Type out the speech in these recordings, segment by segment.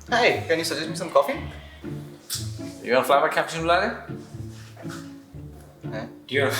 Hi, can you suggest me some coffee? You want flavor cappuccino latte? Huh? Do you want...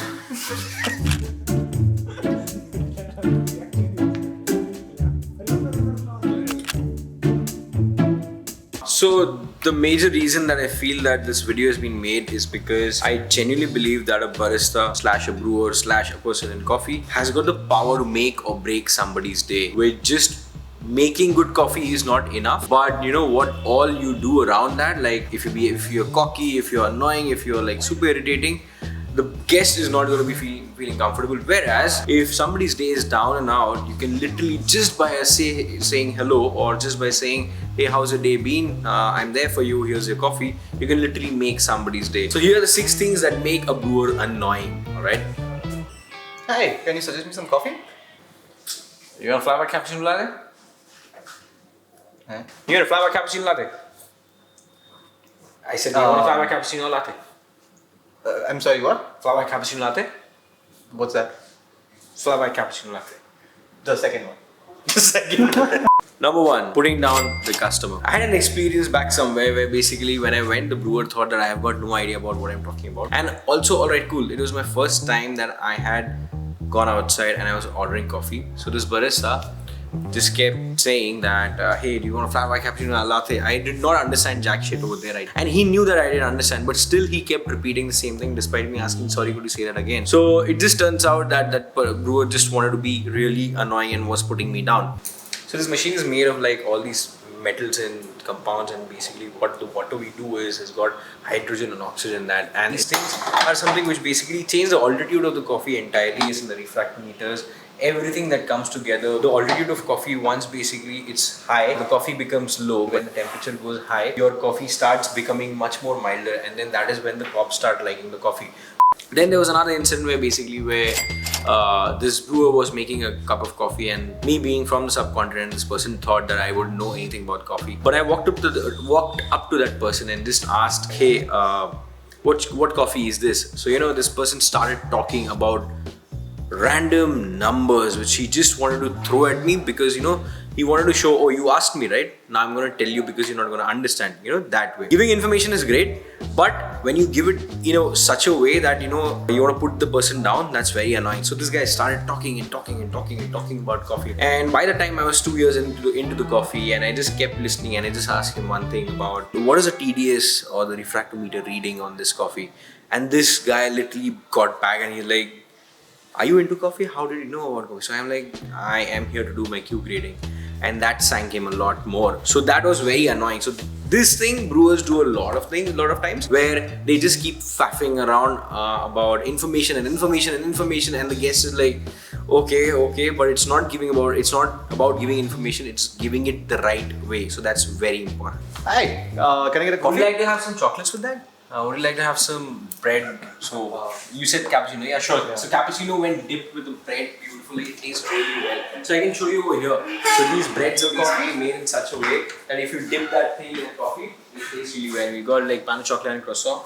So the major reason that I feel that this video has been made is because I genuinely believe that a barista slash a brewer slash a person in coffee has got the power to make or break somebody's day. With just making good coffee is not enough, but you know what, all you do around that, like if you're cocky, if you're annoying, if you're like super irritating, the guest is not going to be feeling comfortable. Whereas if somebody's day is down and out, you can literally just by saying hello, or just by saying, hey, how's your day been? I'm there for you, here's your coffee. You can literally make somebody's day. So here are the 6 things that make a brewer annoying. Alright? Hi, can you suggest me some coffee? You want flavor cappuccino latte? Huh? You want a flavor cappuccino latte? I said, you want a flavor cappuccino latte? I'm sorry, what? Flavor cappuccino latte? What's that? Flavor cappuccino latte. The second one. The second one. Number 1, putting down the customer. I had an experience back somewhere where basically when I went, the brewer thought that I have got no idea about what I'm talking about. And also, alright, cool. It was my first time that I had gone outside and I was ordering coffee. So this barista just kept saying that, hey, do you want a flat white cappuccino latte? I did not understand jack shit over there, right? And he knew that I didn't understand, but still he kept repeating the same thing despite me asking, sorry, could you say that again? So it just turns out that that brewer just wanted to be really annoying and was putting me down. So this machine is made of like all these metals and compounds, and basically what we do is has got hydrogen and oxygen that, and these things are something which basically change the altitude of the coffee entirely. Is in the refractometers, everything that comes together. The altitude of coffee, once basically it's high, the coffee becomes low. When the temperature goes high, your coffee starts becoming much more milder, and then that is when the cops start liking the coffee. Then there was another incident where this brewer was making a cup of coffee, and me being from the subcontinent, this person thought that I would know anything about coffee. But I walked up to that person and just asked, hey, what coffee is this? So this person started talking about random numbers which he just wanted to throw at me because he wanted to show, oh, you asked me, right? Now I'm going to tell you because you're not going to understand, that way. Giving information is great, but when you give it such a way that you want to put the person down, that's very annoying. So this guy started talking about coffee, and by the time I was 2 years into the coffee, and I just kept listening, and I just asked him one thing about what is the TDS or the refractometer reading on this coffee, and this guy literally got back and he's like, are you into coffee? How did you know about coffee? So I'm like, I am here to do my Q grading. And that sank him a lot more. So that was very annoying. So this thing, brewers do a lot of times where they just keep faffing around about information, and the guest is like, okay, but it's not about giving information, it's giving it the right way. So that's very important. Hi, can I get a coffee? Would you like to have some chocolates with that? Would you like to have some bread? So you said cappuccino, yeah, sure. Yeah. So cappuccino, when dipped with the bread beautifully, it tastes really well. So I can show you over here. So these breads are basically made in such a way that if you dip that thing in coffee, it tastes really well. We got like pan chocolate and croissant.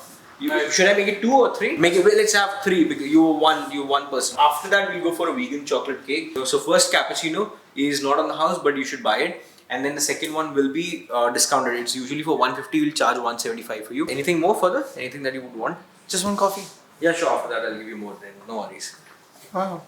Should I make it 2 or 3? Let's have 3 because you're one person. After that, we'll go for a vegan chocolate cake. So first cappuccino is not on the house, but you should buy it. And then the second one will be discounted. It's usually for 150, we'll charge 175 for you. Anything more further? Anything that you would want? Just one coffee. Yeah, sure. After that, I'll give you more then. No worries. Wow.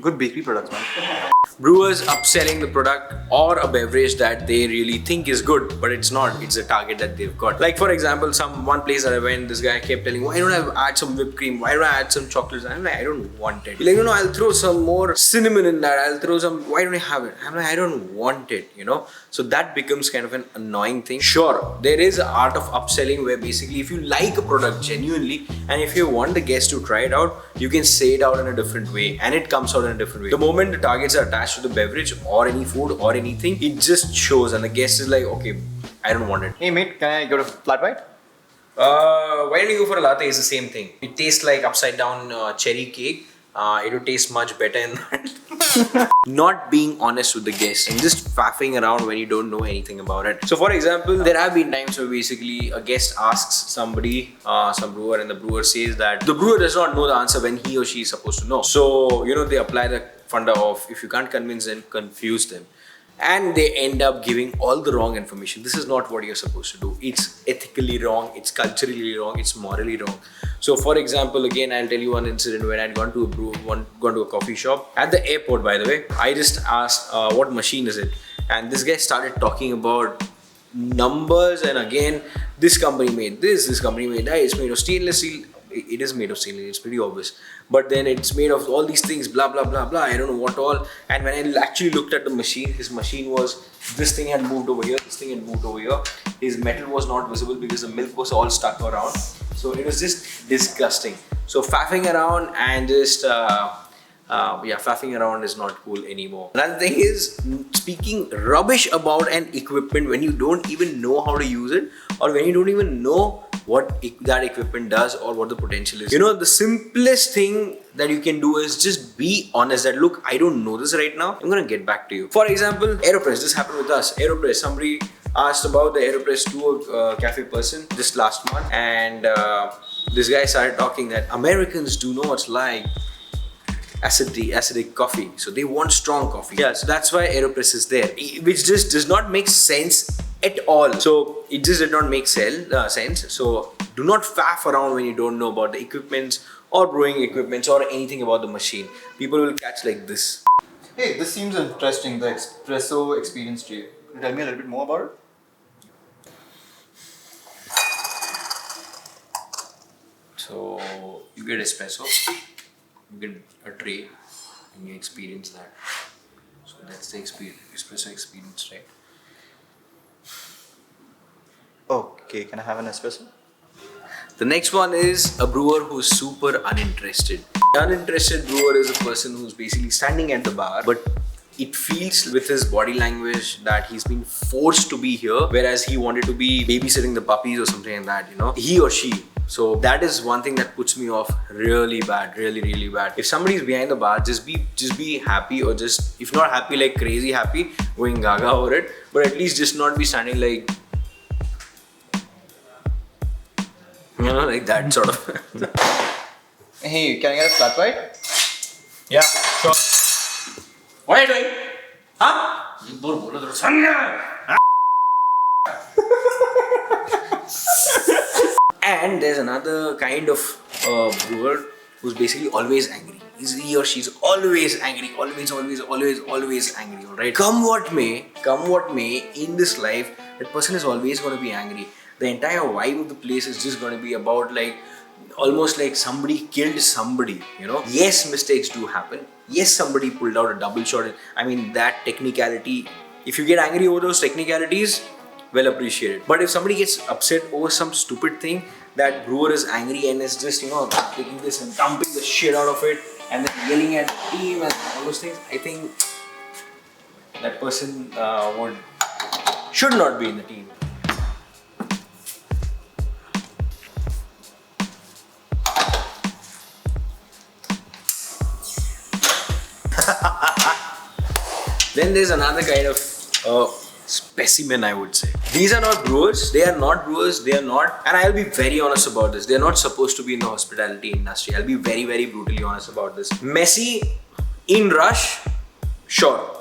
Good bakery products, man. Brewers upselling the product or a beverage that they really think is good, but it's not. It's a target that they've got. Like for example, one place that I went, this guy kept telling, why don't I add some whipped cream? Why don't I add some chocolates? I'm like, I don't want it. He's like, I'll throw some more cinnamon in that. I'll throw some, why don't I have it? I'm like, I don't want it, So that becomes kind of an annoying thing. Sure, there is an art of upselling where basically if you like a product genuinely, and if you want the guest to try it out, you can say it out in a different way, and it comes out in a different way. The moment the targets are attached to the beverage or any food or anything, it just shows, and the guest is like, okay, I don't want it. Hey mate, can I go to flat white? Why don't you go for a latte? It's the same thing. It tastes like upside down cherry cake. It would taste much better in that. Not being honest with the guest and just faffing around when you don't know anything about it. So for example, there have been times where basically a guest asks somebody, some brewer, and the brewer says that the brewer does not know the answer when he or she is supposed to know. So, they apply the funda of, if you can't convince them, confuse them. and they end up giving all the wrong information. This is not what you're supposed to do. It's ethically wrong, it's culturally wrong, it's morally wrong. So for example, again, I'll tell you one incident when I'd gone to a coffee shop at the airport, by the way. I just asked, what machine is it? And this guy started talking about numbers, and again, this company made this company made that, it's made of stainless steel. It is made of stainless, it's pretty obvious. But then it's made of all these things, blah, blah, blah, blah, I don't know what all. And when I actually looked at the machine, his machine was, this thing had moved over here, this thing had moved over here. His metal was not visible because the milk was all stuck around. So it was just disgusting. So faffing around and just, faffing around is not cool anymore. Another thing is speaking rubbish about an equipment when you don't even know how to use it, or when you don't even know what that equipment does or what the potential is. You know, the simplest thing that you can do is just be honest that, look, I don't know this right now, I'm gonna get back to you. For example, AeroPress, this happened with us. AeroPress, somebody asked about the AeroPress to a cafe person just last month, and this guy started talking that Americans do not like acidic coffee, so they want strong coffee. Yeah, so that's why AeroPress is there, which just does not make sense at all. So it just did not make sense. So do not faff around when you don't know about the equipments or brewing equipments or anything about the machine. People will catch like this. Hey, this seems interesting, the espresso experience tray. Can you tell me a little bit more about it? So you get espresso, you get a tray, and you experience that. So that's the espresso experience, right? Okay, can I have an espresso? The next one is a brewer who's super uninterested. Uninterested brewer is a person who's basically standing at the bar, but it feels with his body language that he's been forced to be here, whereas he wanted to be babysitting the puppies or something like that, you know, he or she. So that is one thing that puts me off really bad, really bad. If somebody's behind the bar, just be happy, or just, if not happy, like crazy happy, going gaga over it, but at least just not be standing like, you know, like that sort of. Hey, can I get a flat white? Yeah, sure. What are you doing? Huh? And there's another kind of brewer who's basically always angry. He or she's always angry, always angry, alright? Come what may, in this life, that person is always going to be angry. The entire vibe of the place is just going to be about like, almost like somebody killed somebody, you know? Yes, mistakes do happen. Yes, somebody pulled out a double shot. I mean, that technicality, if you get angry over those technicalities, well appreciated. But if somebody gets upset over some stupid thing, that brewer is angry and is just, you know, taking this and dumping the shit out of it and then yelling at the team and all those things, I think that person should not be in the team. Then there's another kind of specimen, I would say. These are not brewers, they are not, and I'll be very honest about this, they're not supposed to be in the hospitality industry. I'll be very brutally honest about this. Messy, in rush, sure,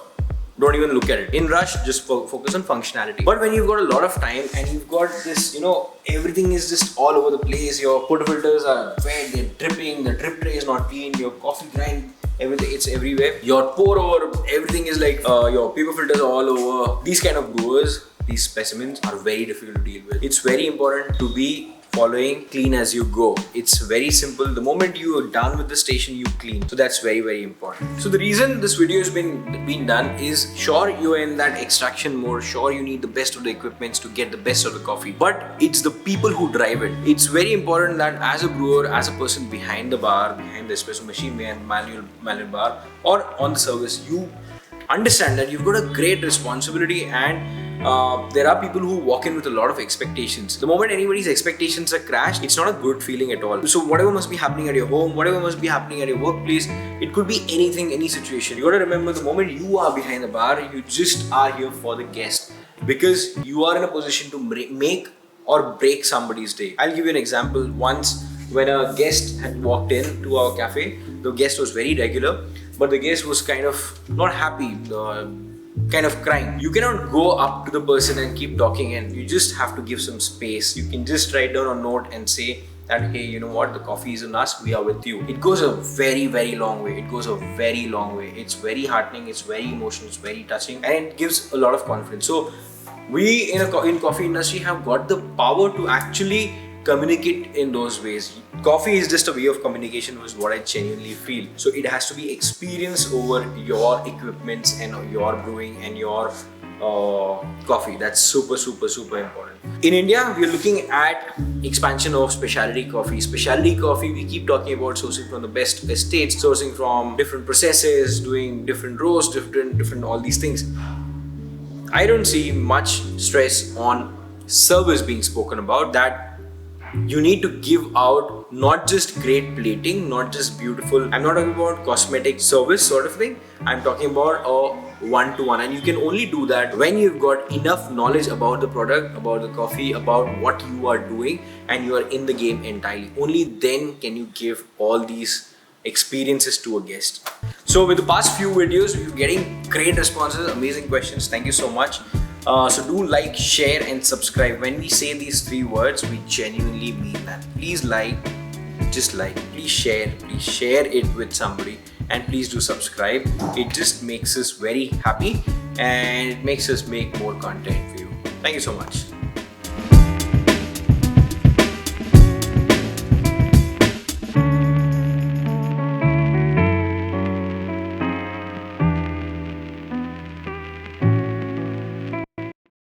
don't even look at it. In rush, just focus on functionality. But when you've got a lot of time and you've got this, you know, everything is just all over the place, your portafilters are wet, they're dripping, the drip tray is not clean, your coffee grind, everything, it's everywhere. Your pour over, everything is like, your paper filters are all over. These kind of brewers, these specimens are very difficult to deal with. It's very important to be following clean as you go. It's very simple. The moment you are done with the station, you clean. So that's very important. So the reason this video has been done is, sure, you're in that extraction mode, sure, you need the best of the equipments to get the best of the coffee, but it's the people who drive it. It's very important that as a brewer, as a person behind the bar, behind the espresso machine, behind manual bar, or on the service, you understand that you've got a great responsibility, and there are people who walk in with a lot of expectations. The moment anybody's expectations are crashed, it's not a good feeling at all. So whatever must be happening at your home, whatever must be happening at your workplace, it could be anything, any situation. You gotta remember, the moment you are behind the bar, you just are here for the guest, because you are in a position to make or break somebody's day. I'll give you an example. Once, when a guest had walked in to our cafe, the guest was very regular, but the guest was kind of not happy. kind of crying. You cannot go up to the person and keep talking, and you just have to give some space. You can just write down a note and say that, hey, you know what, the coffee is on us, we are with you. It goes a very, very long way. It goes a very long way. It's very heartening, it's very emotional, it's very touching, and it gives a lot of confidence. So we in coffee industry have got the power to actually communicate in those ways. Coffee is just a way of communication, is what I genuinely feel. So it has to be experience over your equipments and your brewing and your coffee. That's super important. In India, we are looking at expansion of specialty coffee. Specialty coffee, we keep talking about sourcing from the best estates, sourcing from different processes, doing different roasts, different all these things. I don't see much stress on service being spoken about, that you need to give out not just great plating, not just beautiful. I'm not talking about cosmetic service sort of thing. I'm talking about a one-to-one, and you can only do that when you've got enough knowledge about the product, about the coffee, about what you are doing, and you are in the game entirely. Only then can you give all these experiences to a guest. So with the past few videos, we're getting great responses, amazing questions. Thank you so much. So do like, share and subscribe. When we say these 3 words, we genuinely mean that. Please like, please share it with somebody, and please do subscribe. It just makes us very happy, and it makes us make more content for you. Thank you so much.